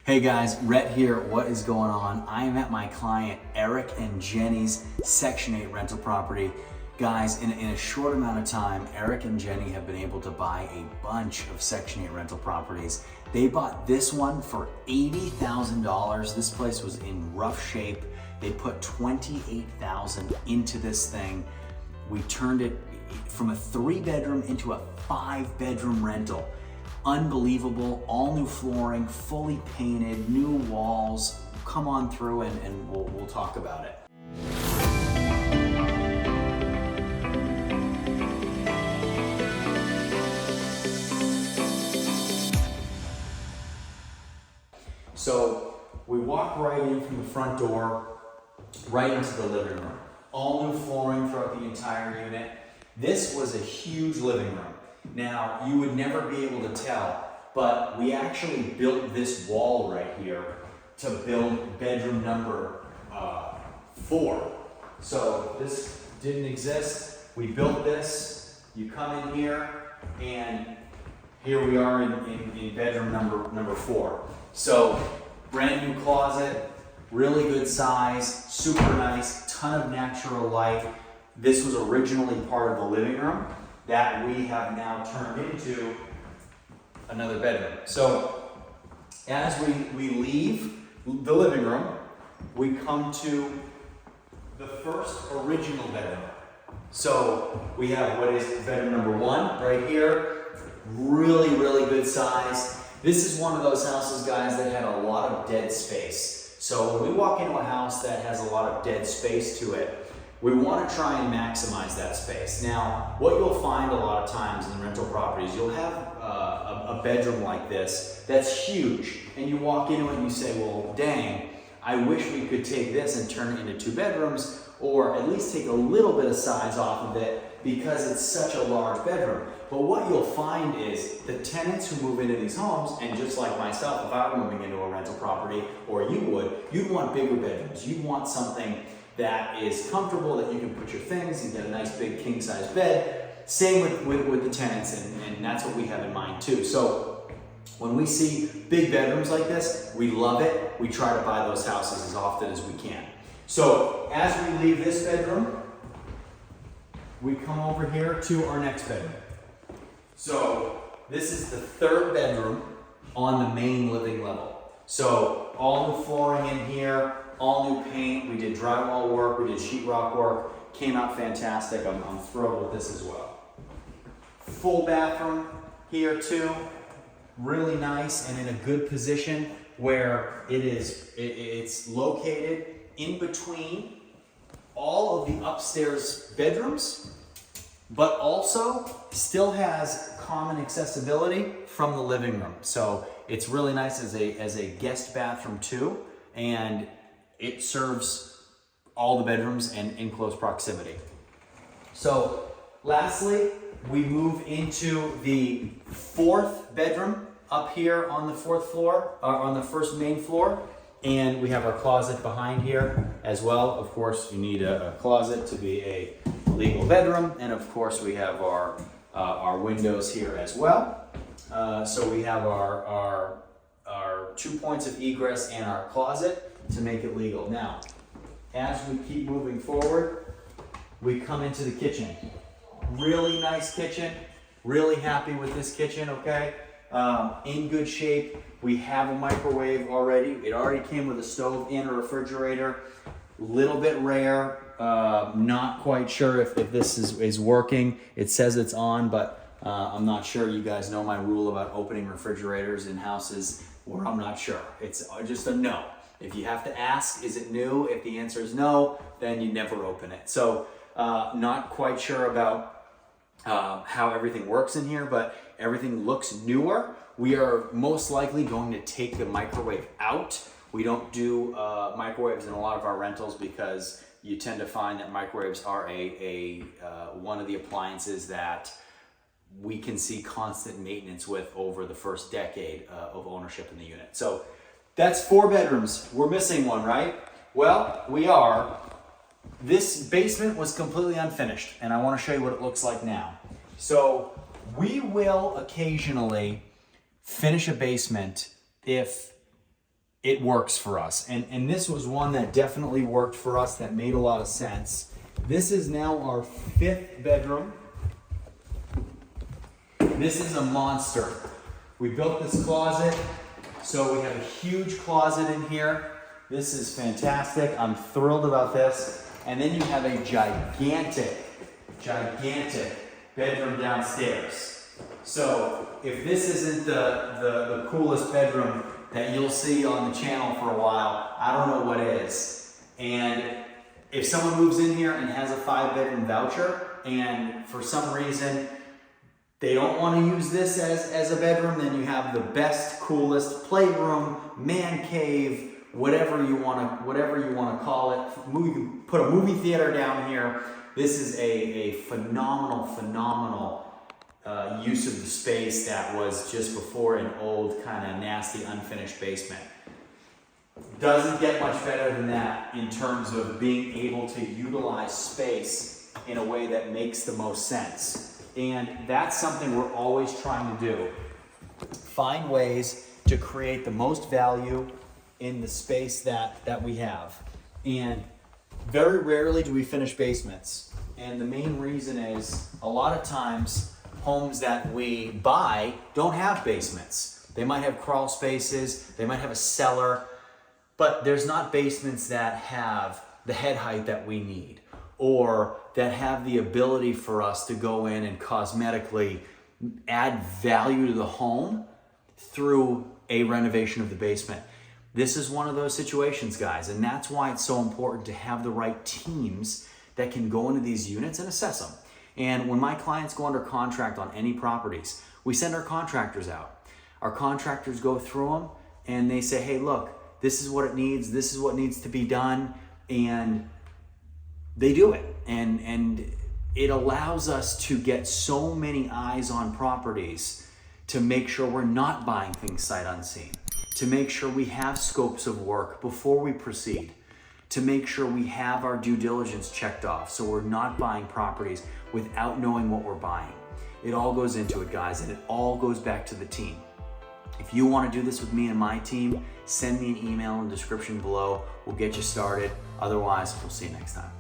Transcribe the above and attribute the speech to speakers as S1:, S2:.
S1: Hey guys, Rhett here. What is going on? I am at my client Eric and Jenny's Section 8 rental property. Guys, in a short amount of time, Eric and Jenny have been able to buy a bunch of Section 8 rental properties. They bought this one for $80,000. This place was in rough shape. They put $28,000 into this thing. We turned it from a 3-bedroom into a 5-bedroom rental. Unbelievable, all new flooring, fully painted, new walls. Come on through and we'll talk about it. So we walk right in from the front door, right into the living room. All new flooring throughout the entire unit. This was a huge living room. Now, you would never be able to tell, but we actually built this wall right here to build bedroom number 4. So this didn't exist. We built this. You come in here, and here we are in bedroom number 4. So brand new closet, really good size, super nice, ton of natural light. This was originally part of the living room that we have now turned into another bedroom. So as we leave the living room, we come to the first original bedroom. So we have what is bedroom number 1 right here. Really, really good size. This is one of those houses, guys, that had a lot of dead space. So when we walk into a house that has a lot of dead space to it, we want to try and maximize that space. Now, what you'll find a lot of times in rental properties, you'll have a bedroom like this that's huge, and you walk into it and you say, well, dang, I wish we could take this and turn it into 2 bedrooms, or at least take a little bit of size off of it because it's such a large bedroom. But what you'll find is the tenants who move into these homes, and just like myself, if I were moving into a rental property, or you'd want bigger bedrooms. You'd want something that is comfortable, that you can put your things and get a nice big king size bed. Same with the tenants, and that's what we have in mind too. So when we see big bedrooms like this, we love it. We try to buy those houses as often as we can. So as we leave this bedroom, we come over here to our next bedroom. So this is the 3rd bedroom on the main living level. So all new flooring in here, all new paint. We did drywall work, we did sheetrock work. Came out fantastic. I'm thrilled with this as well. Full bathroom here too. Really nice and in a good position where it's located in between all of the upstairs bedrooms, but also still has common accessibility from the living room. So it's really nice as a guest bathroom too, and it serves all the bedrooms and in close proximity. So lastly, we move into the 4th bedroom up here on the 4th floor, on the first main floor. And we have our closet behind here as well. Of course, you need a closet to be a legal bedroom. And of course, we have our windows here as well. So we have our 2 points of egress and our closet to make it legal. Now, as we keep moving forward, we come into the kitchen. Really nice kitchen. Really happy with this kitchen, okay? In good shape. We have a microwave already. It already came with a stove and a refrigerator. Little bit rare. Not quite sure if this is working. It says it's on, but I'm not sure. You guys know my rule about opening refrigerators in houses where I'm not sure. It's just a no. If you have to ask, is it new? If the answer is no, then you never open it. So not quite sure about how everything works in here, but everything looks newer. We are most likely going to take the microwave out. We don't do microwaves in a lot of our rentals because you tend to find that microwaves are one of the appliances that we can see constant maintenance with over the first decade of ownership in the unit. So that's 4 bedrooms. We're missing one, right? Well, we are. This basement was completely unfinished, and I want to show you what it looks like now. So we will occasionally finish a basement if it works for us. And this was one that definitely worked for us, that made a lot of sense. This is now our 5th bedroom. This is a monster. We built this closet, so we have a huge closet in here. This is fantastic. I'm thrilled about this. And then you have a gigantic bedroom downstairs. So if this isn't the coolest bedroom that you'll see on the channel for a while, I don't know what is. And if someone moves in here and has a 5-bedroom voucher, and for some reason they don't want to use this as a bedroom, then you have the best, coolest playroom, man cave, whatever you want to call it. You can put a movie theater down here. This is a phenomenal use of the space that was just before an old kind of nasty unfinished basement. Doesn't get much better than that in terms of being able to utilize space in a way that makes the most sense. And that's something we're always trying to do. Find ways to create the most value in the space that we have. And very rarely do we finish basements. And the main reason is a lot of times homes that we buy don't have basements. They might have crawl spaces, they might have a cellar, but there's not basements that have the head height that we need, or that have the ability for us to go in and cosmetically add value to the home through a renovation of the basement. This is one of those situations, guys, and that's why it's so important to have the right teams that can go into these units and assess them. And when my clients go under contract on any properties, we send our contractors out. Our contractors go through them and they say, hey, look, this is what it needs, this is what needs to be done, and they do it. And it allows us to get so many eyes on properties to make sure we're not buying things sight unseen, to make sure we have scopes of work before we proceed, to make sure we have our due diligence checked off so we're not buying properties without knowing what we're buying. It all goes into it, guys, and it all goes back to the team. If you want to do this with me and my team, send me an email in the description below. We'll get you started. Otherwise, we'll see you next time.